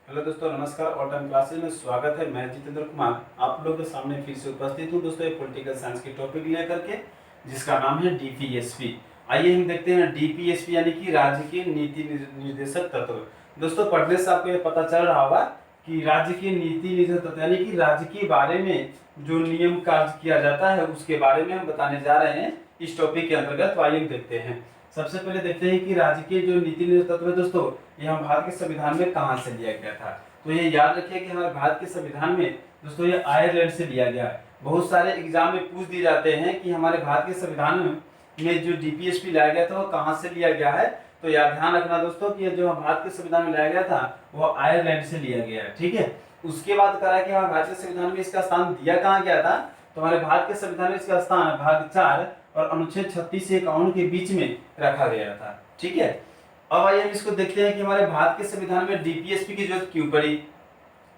Hello दोस्तों, नमस्कार। All time classes में स्वागत है। मैं जितेंद्र कुमार आप लोगों के सामने फिर से उपस्थित हूं दोस्तों, एक पॉलिटिकल साइंस की टॉपिक लेकर के, जिसका नाम है डीपीएसपी। आइए हम देखते हैं डीपीएसपी यानी कि राज्य के नीति निर्देशक तत्व। दोस्तों, पढ़ने से आपको ये पता चल रहा होगा कि राज्य के नीति निर्देशक तत्व यानी कि राज्य के बारे में जो नियम कार्य किया जाता है उसके बारे में हम बताने जा रहे हैं इस टॉपिक के अंतर्गत। आइए देखते हैं। सबसे पहले देखते हैं कि राज्य के जो नीति निर्देशक तत्व है दोस्तों, ये हम भारत के संविधान में कहां से लिया गया था। तो ये याद रखिए कि हमारे भारत के संविधान में दोस्तों ये आयरलैंड से लिया गया है। बहुत सारे एग्जाम में पूछ दिए जाते हैं कि हमारे भारत के संविधान में जो डीपीएसपी लाया गया था वो कहां से लिया गया है। तो याद ध्यान रखना दोस्तों कि जो भारत के संविधान में लाया गया था वो आयरलैंड से लिया गया है। ठीक है। उसके बाद करा कि हमारे भारत के संविधान में इसका स्थान दिया कहाँ गया था। तो हमारे भारत के संविधान में इसका स्थान भाग 4 और अनुच्छेद 36 से 51 के बीच में रखा गया था। ठीक है। अब आइए हम इसको देखते हैं कि हमारे भारत के संविधान में डीपीएसपी की जरूरत क्यों पड़ी।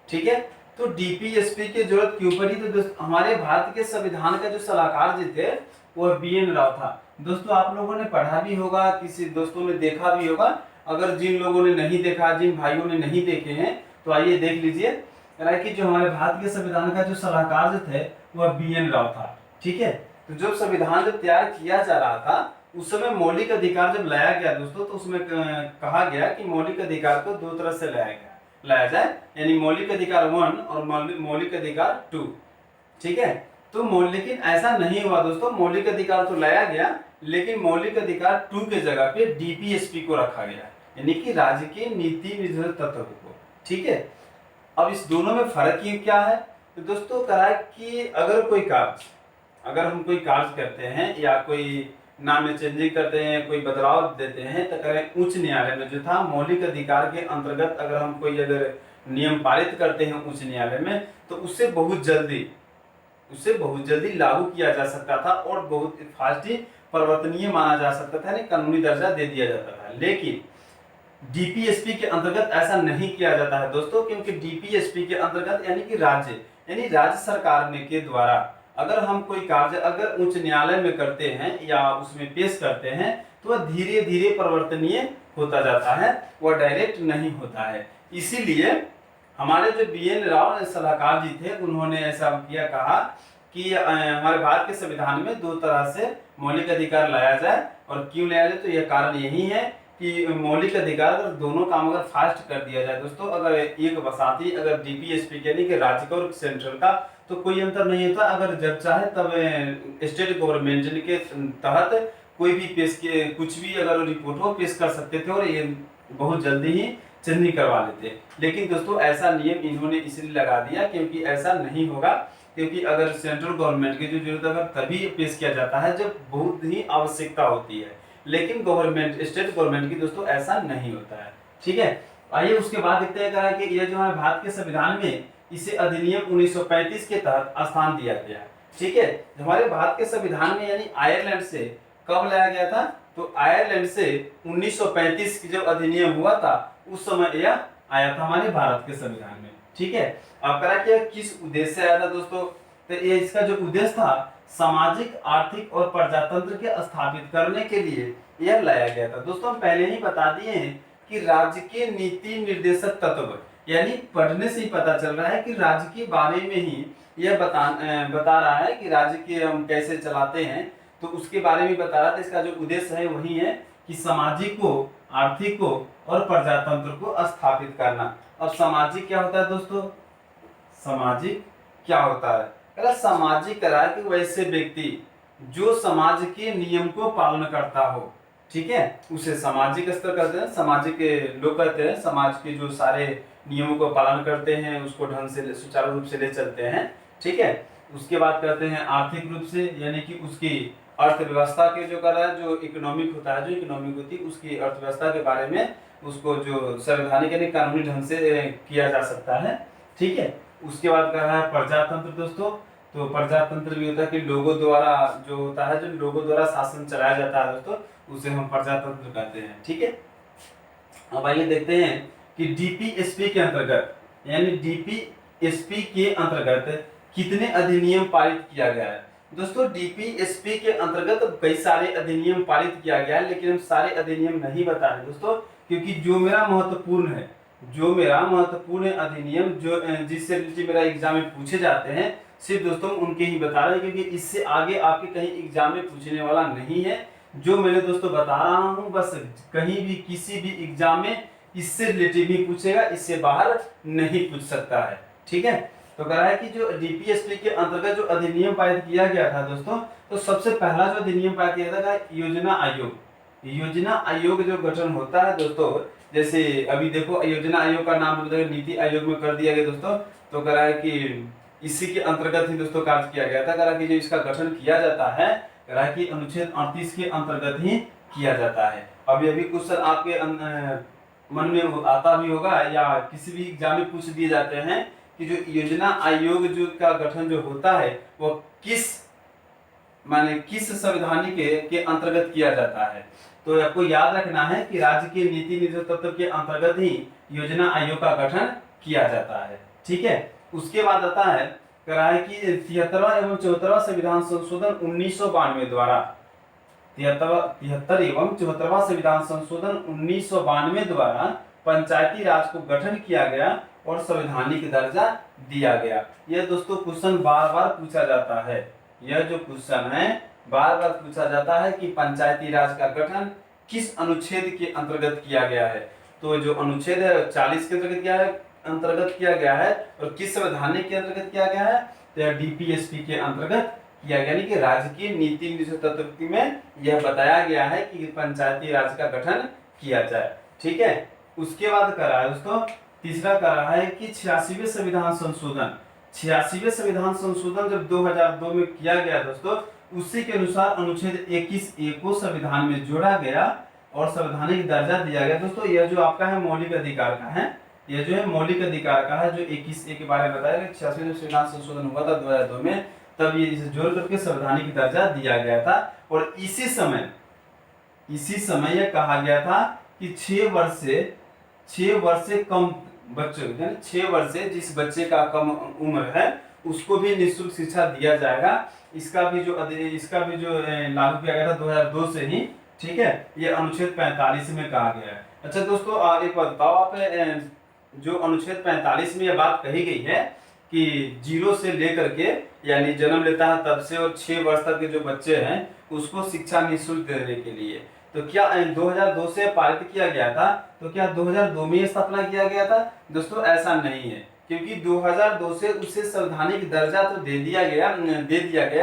ठीक है। तो डीपीएसपी की जरूरत क्यों पड़ी, तो हमारे भारत के संविधान का जो सलाहकार जी थे वो बीएन राव था। दोस्तों, आप लोगों ने पढ़ा भी होगा, किसी दोस्तों ने देखा भी होगा। अगर जिन लोगों ने नहीं देखा, जिन भाइयों ने नहीं देखे हैं, तो आइए देख लीजिए कि जो हमारे भारत के संविधान का जो सलाहकार जो थे वह बीएन राव था। ठीक है। तो जब संविधान जब तैयार किया जा रहा था उस समय मौलिक अधिकार जब लाया गया दोस्तों, तो उसमें कहा गया कि मौलिक अधिकार को दो तरह से लाया जाए, यानी मौलिक अधिकार 1 और मौलिक अधिकार 2। ठीक है। तो लेकिन ऐसा नहीं हुआ दोस्तों। मौलिक अधिकार तो लाया गया, लेकिन मौलिक अधिकार 2 के जगह पे डीपीएसपी को रखा गया, यानी कि राज्य के नीति निर्देशक तत्व को। ठीक है। अब इस दोनों में फर्क क्या है, तो दोस्तों कहा कि अगर हम कोई कार्य करते हैं या कोई नाम में चेंजिंग करते हैं, कोई बदलाव देते हैं, तो करें उच्च न्यायालय में जो था मौलिक अधिकार के अंतर्गत अगर हम कोई अगर नियम पारित करते हैं उच्च न्यायालय में, तो उससे बहुत जल्दी लागू किया जा सकता था और बहुत फास्ट ही परिवर्तनीय माना जा सकता था, यानी कानूनी दर्जा दे दिया जाता था। लेकिन डीपीएसपी के अंतर्गत ऐसा नहीं किया जाता है दोस्तों, क्योंकि डीपीएसपी के अंतर्गत यानी राज्य सरकार ने के द्वारा अगर हम कोई कार्य अगर उच्च न्यायालय में करते हैं या उसमें पेश करते हैं, तो वह धीरे धीरे परिवर्तनीय होता जाता है, वह डायरेक्ट नहीं होता है। इसीलिए हमारे जो बीएन राव सलाहकार जी थे उन्होंने ऐसा किया, कहा कि हमारे भारत के संविधान में दो तरह से मौलिक अधिकार लाया जाए। और क्यों लाया जाए, तो यह कारण यही है कि मौलिक अधिकार अगर दोनों काम अगर फास्ट कर दिया जाए दोस्तों, अगर एक बसाती अगर डीपीएसपी यानी कि राज्य का और सेंट्रल का, तो कोई अंतर नहीं होता। अगर जब चाहे तब स्टेट गवर्नमेंट के तहत कोई भी कुछ भी अगर रिपोर्ट हो पेश कर सकते थे और ये बहुत जल्दी ही चेंजिंग करवा लेते। लेकिन दोस्तों ऐसा नियम इन्होंने इसलिए लगा दिया क्योंकि ऐसा नहीं होगा, क्योंकि अगर सेंट्रल गवर्नमेंट की जो जरूरत अगर तभी पेश किया जाता है जब बहुत ही आवश्यकता होती है, लेकिन स्टेट गवर्नमेंट की दोस्तों ऐसा नहीं होता है। ठीक है। आइए उसके बाद देखते हैं कि ये जो है भारत के संविधान में इसे अधिनियम 1935 के तहत स्थान दिया गया। ठीक है। हमारे भारत के संविधान में यानी आयरलैंड से कब लाया गया था, तो आयरलैंड से 1935 की जब अधिनियम हुआ था उस समय यह आया था हमारे भारत के संविधान में। ठीक है। अब करा कि किस उद्देश्य से आया था दोस्तों, तो ये इसका जो उद्देश्य था सामाजिक, आर्थिक और प्रजातंत्र के स्थापित करने के लिए यह लाया गया था। दोस्तों हम पहले ही बता दिए हैं कि राज्य के नीति निर्देशक तत्व, यानी पढ़ने से ही पता चल रहा है कि राज्य के बारे में ही यह बता रहा है कि राज्य के हम कैसे चलाते हैं, तो उसके बारे में बता रहा था। इसका जो उद्देश्य है वही है कि सामाजिक को, आर्थिक को और प्रजातंत्र को स्थापित करना। अब सामाजिक क्या होता है दोस्तों, सामाजिक क्या होता है, सामाजिक करा कि वैसे व्यक्ति जो समाज के नियम को पालन करता हो। ठीक है। उसे सामाजिक स्तर कहते हैं, सामाजिक लोग कहते हैं, समाज के जो सारे नियमों को पालन करते हैं उसको ढंग से सुचारू रूप से ले चलते हैं। ठीक है। उसके बाद कहते हैं आर्थिक रूप से, यानी कि उसकी अर्थव्यवस्था के जो कर रहा है, जो इकोनॉमिक होता है, जो इकोनॉमिक होती है उसकी अर्थव्यवस्था के बारे में उसको जो संवैधानिक यानी कानूनी ढंग से किया जा सकता है। ठीक है। उसके बाद कह रहा है प्रजातंत्र दोस्तों, तो प्रजातंत्र भी होता है कि लोगों द्वारा जो होता है, जो लोगों द्वारा शासन चलाया जाता है दोस्तों, उसे हम प्रजातंत्र कहते हैं। ठीक है। अब आइए देखते हैं कि डीपीएसपी के अंतर्गत, यानी डीपीएसपी के अंतर्गत कितने अधिनियम पारित किया गया है। दोस्तों डीपीएसपी के अंतर्गत कई सारे अधिनियम पारित किया गया है, लेकिन हम सारे अधिनियम नहीं बता रहे दोस्तों, क्योंकि जो मेरा महत्वपूर्ण है जो मेरा महत्वपूर्ण अधिनियम जो जिससे रिलेटेड मेरा एग्जाम में पूछे जाते हैं, सिर्फ दोस्तों उनके ही बता रहे हैं, क्योंकि इससे आगे आपके कहीं एग्जाम में पूछने वाला नहीं है। जो मैंने दोस्तों बता रहा हूँ बस कहीं भी किसी भी एग्जाम में इससे रिलेटेड ही पूछेगा, इससे बाहर नहीं पूछ सकता है। ठीक है, तो कह रहा है कि जो डीपीएसपी के अंतर्गत जो अधिनियम पारित किया गया था दोस्तों, तो सबसे पहला जो अधिनियम पारित किया था योजना आयोग। योजना आयोग जो गठन होता है दोस्तों, जैसे अभी देखो योजना आयोग का नाम नीति आयोग में कर दिया गया दोस्तों, तो कह रहा है कि इसी के अंतर्गत ही दोस्तों कार्य किया गया था। कह रहा है कि जो इसका गठन किया जाता है, कह रहा है कि अनुच्छेद 38 के अंतर्गत ही किया जाता है। अभी अभी क्वेश्चन आपके मन में आता भी होगा या किसी भी एग्जाम में पूछ दिए जाते हैं कि जो योजना आयोग जो का गठन जो होता है वो किस संवैधानिक के अंतर्गत किया जाता है। तो आपको याद रखना है कि राज्य के नीति निर्देशक तत्व के अंतर्गत ही योजना आयोग का गठन किया जाता है। ठीक है, उसके बाद आता है कह रहा है कि 73वां एवं 74वां संविधान संशोधन 1992 द्वारा 73 एवं 74वां संविधान संशोधन 1992 द्वारा पंचायती राज को गठन किया गया और संवैधानिक दर्जा दिया गया। यह दोस्तों क्वेश्चन बार बार पूछा जाता है। यह जो क्वेश्चन है बार बार पूछा जाता है कि पंचायती राज का गठन किस अनुच्छेद के अंतर्गत किया गया है। तो जो अनुच्छेद है 40 के अंतर्गत किया गया है और किस संवैधानिक के अंतर्गत किया गया है, तो डीपीएसपी के अंतर्गत किया गया, यानी कि राज्य की नीति निर्देशक तत्व में यह बताया गया है कि पंचायती राज का गठन किया जाए। ठीक है, उसके बाद कर रहा है दोस्तों तीसरा कर रहा है कि 86वें संविधान संशोधन। 86वें संविधान संशोधन जब 2002 में किया गया दोस्तों, उसी के अनुसार अनुच्छेद 21A को संविधान में जोड़ा गया और संवैधानिक दर्जा दिया गया। दोस्तों यह जो आपका है मौलिक अधिकार का है, यह जो है मौलिक अधिकार का है, जो 21A के बारे में बताया गया। 86वें संविधान संशोधन हुआ था 2002 में, तब ये इसे जोड़ करके संवैधानिक दर्जा दिया गया था। और इसी समय यह कहा गया था कि 6 वर्ष से कम बच्चों, यानी 6 वर्ष से जिस बच्चे का कम उम्र है उसको भी निःशुल्क शिक्षा दिया जाएगा। इसका भी जो लागू किया गया था 2002 से ही। ठीक है, ये अनुच्छेद 45 में कहा गया है। अच्छा दोस्तों एक बात बताओ, आप जो अनुच्छेद 45 में यह बात कही गई है कि 0 से लेकर के यानी जन्म लेता है तब से और 6 वर्ष तक के जो बच्चे हैं उसको शिक्षा निःशुल्क देने के लिए, तो क्या 2002 से पारित किया गया था, तो क्या 2002 में स्थापना किया गया था? दोस्तों ऐसा नहीं है, क्योंकि 2002 से उसे संवैधानिक दर्जा तो दे दिया गया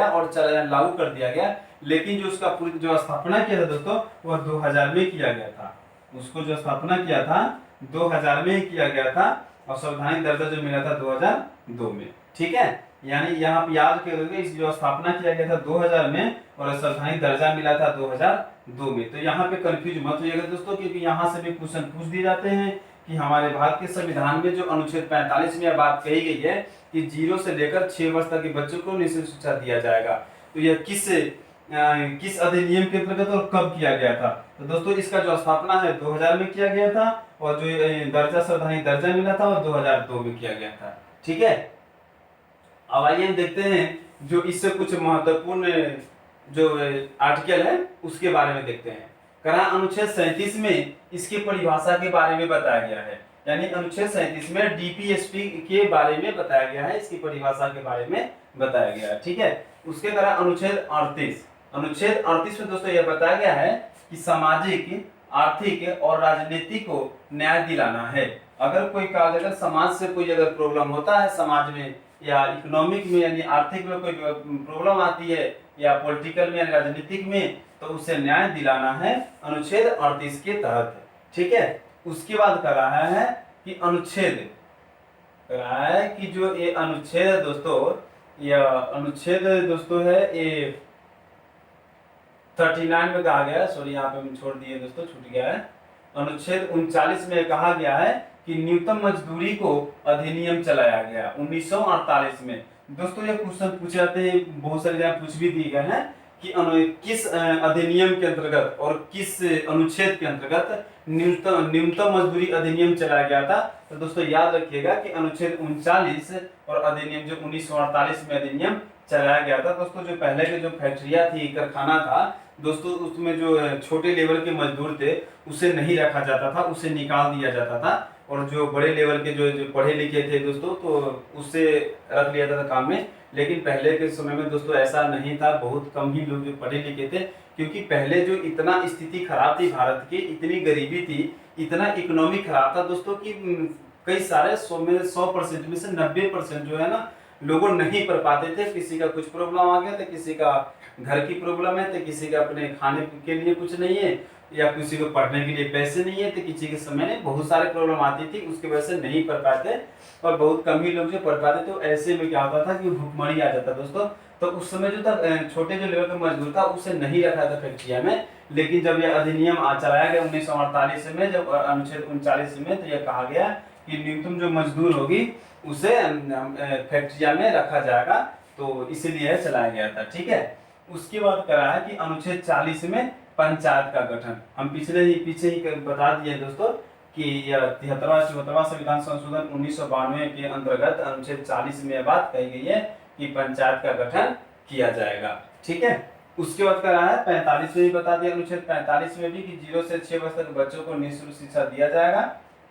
और लागू कर दिया गया, लेकिन जो उसका पूरी जो स्थापना किया था दोस्तों वह 2000 में किया गया था। उसको जो स्थापना किया था 2000 में ही किया गया था और संवैधानिक दर्जा जो मिला था 2002 में। ठीक है, यानी यहाँ पे याद करोगे इस जो स्थापना किया गया था 2000 में और संवैधानिक दर्जा मिला था 2002 में। तो यहाँ पे कंफ्यूज मत होइएगा दोस्तों, क्योंकि यहाँ से भी क्वेश्चन पूछ दिए जाते हैं कि हमारे भारत के संविधान में जो अनुच्छेद 45 में यह बात कही गई है कि 0 से लेकर 6 वर्ष तक के बच्चों को निःशुल्क शिक्षा दिया जाएगा, तो यह किस अधिनियम के अंतर्गत और कब किया गया था? तो दोस्तों इसका जो स्थापना है 2000 में किया गया था और जो संवैधानिक दर्जा मिला था वो 2002 में किया गया था। ठीक है, अब आइए हम देखते हैं जो इससे कुछ महत्वपूर्ण जो आर्टिकल है उसके बारे में देखते हैं। करा अनुच्छेद 37 में इसकी परिभाषा के बारे में बताया गया है, यानी अनुच्छेद 37 में डीपीएसपी के बारे में बताया गया है, इसकी परिभाषा के बारे में बताया गया है। ठीक है, उसके करा अनुच्छेद 38 में दोस्तों यह बताया गया है कि सामाजिक, आर्थिक और राजनीतिक को न्याय दिलाना है। अगर कोई काज अगर समाज से कोई अगर प्रॉब्लम होता है समाज में या इकोनॉमिक में यानी आर्थिक में कोई प्रॉब्लम आती है या पॉलिटिकल में यानी राजनीतिक में, तो उसे न्याय दिलाना है अनुच्छेद 38 के तहत। ठीक है, उसके बाद कर रहा है कि जो ये अनुच्छेद है दोस्तों, यह अनुच्छेद दोस्तों है ये 39 में कहा गया है, सॉरी यहाँ पे हम छोड़ दिए दोस्तों, छूट गया है। अनुच्छेद 39 में कहा गया है कि न्यूनतम मजदूरी को अधिनियम चलाया गया 1948 में। दोस्तों ये क्वेश्चन पूछे जाते हैं, बहुत सारे जगह पूछ भी दिए गए हैं कि किस अधिनियम के अंतर्गत और किस अनुच्छेद के अंतर्गत न्यूनतम मजदूरी अधिनियम चलाया गया था। तो दोस्तों याद रखिएगा कि अनुच्छेद 39 और अधिनियम जो 1948 में अधिनियम चलाया गया था। दोस्तों जो पहले के जो फैक्ट्रिया थी, कारखाना था दोस्तों, उसमें जो छोटे लेवल के मजदूर थे उसे नहीं रखा जाता था, उसे निकाल दिया जाता था और जो बड़े लेवल के जो पढ़े लिखे थे दोस्तों, तो उससे रख लिया था काम में। लेकिन पहले के समय में दोस्तों ऐसा नहीं था, बहुत कम ही लोग जो पढ़े लिखे थे, क्योंकि पहले जो इतना स्थिति खराब थी भारत की, इतनी गरीबी थी, इतना इकोनॉमी खराब था दोस्तों कि कई सारे 100% में से 90% जो है ना लोगों नहीं पढ़ पाते थे। किसी का कुछ प्रॉब्लम आ गया, तो किसी का घर की प्रॉब्लम है, तो किसी का अपने खाने के लिए कुछ नहीं है, या किसी को पढ़ने के लिए पैसे नहीं है, तो किसी के समय में बहुत सारे प्रॉब्लम आती थी, उसकी वजह से नहीं पढ़ पाते और बहुत कम ही लोग जो पढ़ पाते। तो ऐसे में क्या होता था कि भुखमरी आ जाता दोस्तों। तो उस समय जो था छोटे जो लेवल का मजदूर था उसे नहीं रखा था फैक्ट्रिया में। लेकिन जब यह अधिनियम चलाया गया 1948 में, जब अनुच्छेद 39 में, तो यह कहा गया कि न्यूनतम जो मजदूर होगी उसे फैक्ट्रिया में रखा जाएगा, तो इसीलिए चलाया गया था। ठीक है, उसके बाद करा है कि अनुच्छेद 40 में पंचायत का गठन। हम पीछे ही बता दिए दोस्तों कि यह 73वां संविधान संशोधन 1992 के अंतर्गत अनुच्छेद 40 में यह बात कही गई है कि पंचायत का गठन किया जाएगा। ठीक है, उसके बाद करा है 45 में भी बता दिया, अनुच्छेद 45 में भी कि 0 से 6 वर्ष तक बच्चों को निःशुल्क शिक्षा दिया जाएगा।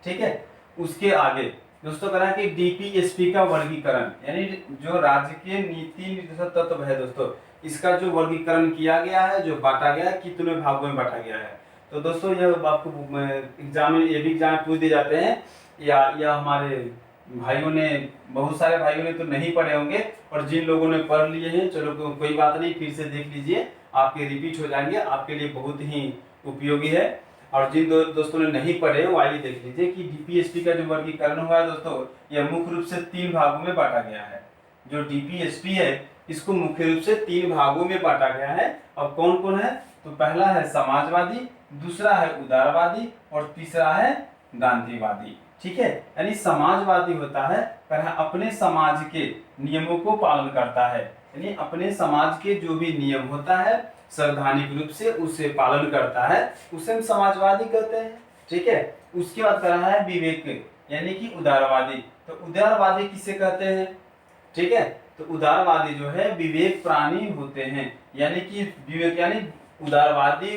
ठीक है, उसके आगे दोस्तों करा कि डीपीएसपी का वर्गीकरण, यानी जो राज्य के नीति निर्देशक तत्व है दोस्तों, इसका जो वर्गीकरण किया गया है, जो बांटा गया है, कितने भागों में बांटा गया है। तो दोस्तों यह आपको एग्जाम में, ये भी एग्जाम पूछ दिए जाते हैं, या हमारे भाइयों ने, बहुत सारे भाइयों ने तो नहीं पढ़े होंगे, और जिन लोगों ने पढ़ लिए हैं चलो कोई बात नहीं, फिर से देख लीजिए, आपके रिपीट हो जाएंगे, आपके लिए बहुत ही उपयोगी है। और जिन दोस्तों ने नहीं पढ़े वो आइए देख लीजिए कि डीपीएसपी का जो वर्गीकरण हुआ है दोस्तों, यह मुख्य रूप से 3 भागों में बांटा गया है। जो डीपीएसपी है इसको मुख्य रूप से 3 भागों में बांटा गया है। और कौन कौन है, तो पहला है समाजवादी, दूसरा है उदारवादी, और तीसरा है गांधीवादी। ठीक है, यानी समाजवादी होता है वह अपने समाज के नियमों को पालन करता है, यानी अपने समाज के जो भी नियम होता है संवैधानिक रूप से उसे पालन करता है, उसे हम समाजवादी कहते हैं। ठीक है, उसके बाद करा है विवेक, यानी कि उदारवादी। तो उदारवादी किसे कहते हैं, ठीक है, तो उदारवादी जो है विवेक प्राणी होते हैं, यानी कि विवेक यानी उदारवादी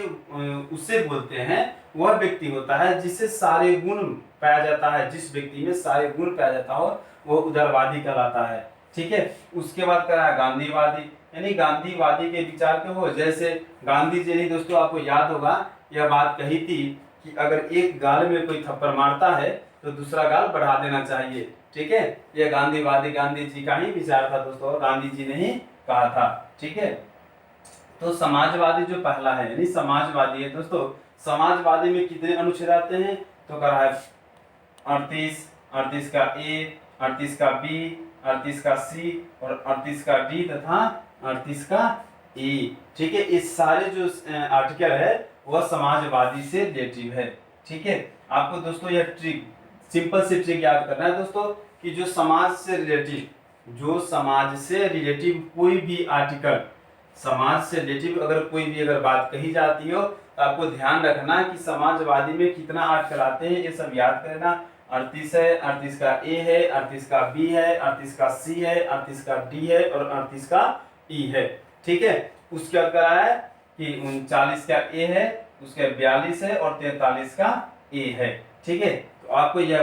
उसे बोलते हैं, वह व्यक्ति होता है जिससे सारे गुण पाया जाता है, जिस व्यक्ति में सारे गुण पाया जाता हो वह उदारवादी कहलाता है। ठीक है, उसके बाद करा है गांधीवादी, यानी गांधीवादी के विचार के हो, जैसे गांधी जी ने दोस्तों आपको याद होगा यह बात कही थी कि अगर एक गाल में कोई थप्पड़ मारता है तो दूसरा गाल बढ़ा देना चाहिए। ठीक है, यह गांधी जी का ही विचार था दोस्तों, गांधी जी ने ही कहा था। ठीक है, तो समाजवादी जो पहला है यानी समाजवादी है दोस्तों, समाजवादी में कितने अनुच्छेद आते हैं, तो कहा है 38, 38 का ए, 38 का बी, 38 का सी और 38 का डी तथा 38 का ई। ठीक है, इस सारे जो आर्टिकल है वह समाजवादी से रिलेटिव है। ठीक है, आपको दोस्तों यह ट्रिक, सिंपल से ट्रिक याद करना है दोस्तों कि जो समाज से रिलेटिव कोई भी आर्टिकल, समाज से रिलेटिव अगर कोई भी अगर बात कही जाती हो तो आपको ध्यान रखना कि समाजवादी में कितना आर्टिकल आते हैं, ये सब याद करना। 38 है, 38 का ए है, 38 का बी है, 38 का सी है, 38 का डी है और 38 का ई है। ठीक है, उसके बाद करा है कि 39 का ए है, उसका 42 है और 43 का ए है। ठीक है, तो आपको यह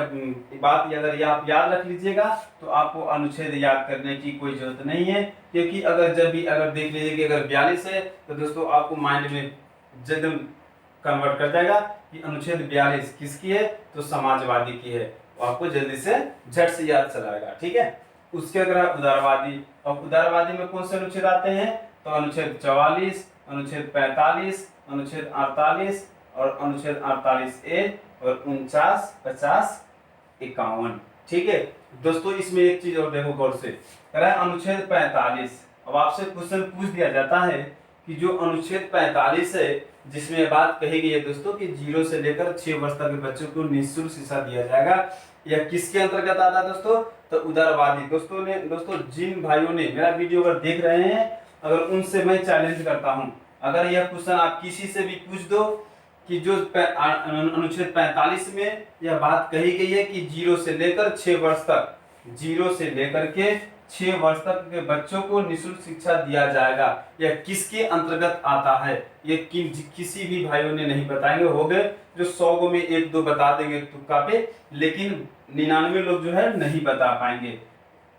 बात अगर आप याद रख लीजिएगा तो आपको अनुच्छेद याद करने की कोई जरूरत नहीं है, क्योंकि अगर देख लीजिए कि अगर 42 है तो दोस्तों आपको माइंड में एकदम कन्वर्ट कर जाएगा कि अनुच्छेद 42 किसकी है, तो समाजवादी की है, तो आपको जल्दी से झट से याद चलाएगा। ठीक है, उसके अगर उदारवादी, और उदारवादी में कौन से अनुच्छेद आते हैं, तो अनुच्छेद 44, अनुच्छेद 45, अनुच्छेद 48 और अनुच्छेद 48 ए और 49, 50, 51। ठीक है दोस्तों, इसमें एक चीज और देखो गौर से, अनुच्छेद 45। अब आपसे क्वेश्चन पूछ दिया जाता है कि जो अनुच्छेद 45 है जिसमें बात कही गई है दोस्तों कि 0 से लेकर 6 वर्ष तक के बच्चों को निःशुल्क शिक्षा दिया जाएगा, यह किसके अंतर्गत आता है दोस्तों, तो उदारवादी। दोस्तों जिन भाइयों ने मेरा वीडियो अगर देख रहे हैं, अगर उनसे मैं चैलेंज करता हूं, अगर यह क्वेश्चन आप किसी से भी पूछ दो कि जो अनुच्छेद 45 में यह बात कही गई है कि 0 से लेकर 6 वर्ष तक, 0 से लेकर के 6 वर्ष तक के बच्चों को निःशुल्क शिक्षा दिया जाएगा। यह किसके अंतर्गत आता है, ये किसी भी भाइयों ने नहीं बताएंगे। हो गए जो 100 गो में 1-2 बता देंगे तुक्का पे, लेकिन 99 लोग जो है नहीं बता पाएंगे।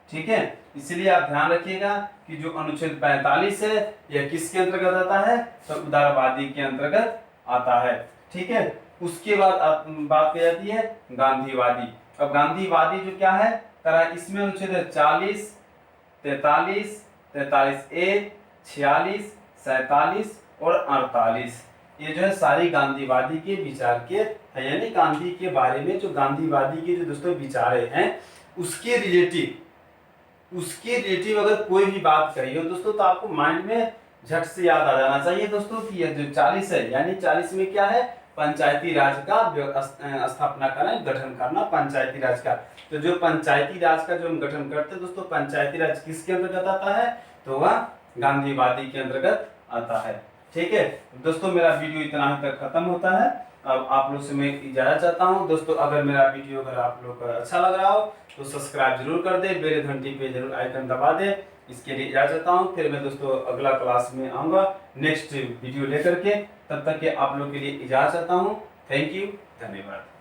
ठीक है, इसलिए आप ध्यान रखिएगा कि जो अनुच्छेद 45 है यह किसके अंतर्गत आता है, तो उदारवादी के अंतर्गत आता है। ठीक है, उसके बाद बात की जाती है गांधीवादी। अब गांधीवादी जो क्या है, इसमें अनुच्छेद 40, 43, 43A, 46, 47 और 48, ये जो है सारी गांधीवादी के विचार के है, यानी गांधी के बारे में जो गांधीवादी के जो दोस्तों विचारे हैं उसके रिलेटिव अगर कोई भी बात कही हो दोस्तों, तो आपको माइंड में झट से याद आ जाना चाहिए दोस्तों कि यह जो 40 है, यानी 40 में क्या है, पंचायती राज का स्थापना करना, गठन करना पंचायती राज का। तो जो पंचायती राज का जो हम गठन करते हैं दोस्तों, पंचायती राज किसके अंतर्गत आता है, तो वह गांधीवादी के अंतर्गत आता है। ठीक है दोस्तों, मेरा वीडियो इतना ही तक खत्म होता है। अब आप लोग से मैं इजाजत चाहता हूं दोस्तों। अगर मेरा वीडियो अगर आप लोग को अच्छा लग रहा हो तो सब्सक्राइब जरूर कर दे, बेल घंटी पे जरूर आइकन दबा दे। इसके लिए इजाजत चाहता हूं, फिर मैं दोस्तों अगला क्लास में आऊंगा नेक्स्ट वीडियो लेकर के। तब तक के आप लोग के लिए इजाजत चाहता हूं। थैंक यू, धन्यवाद।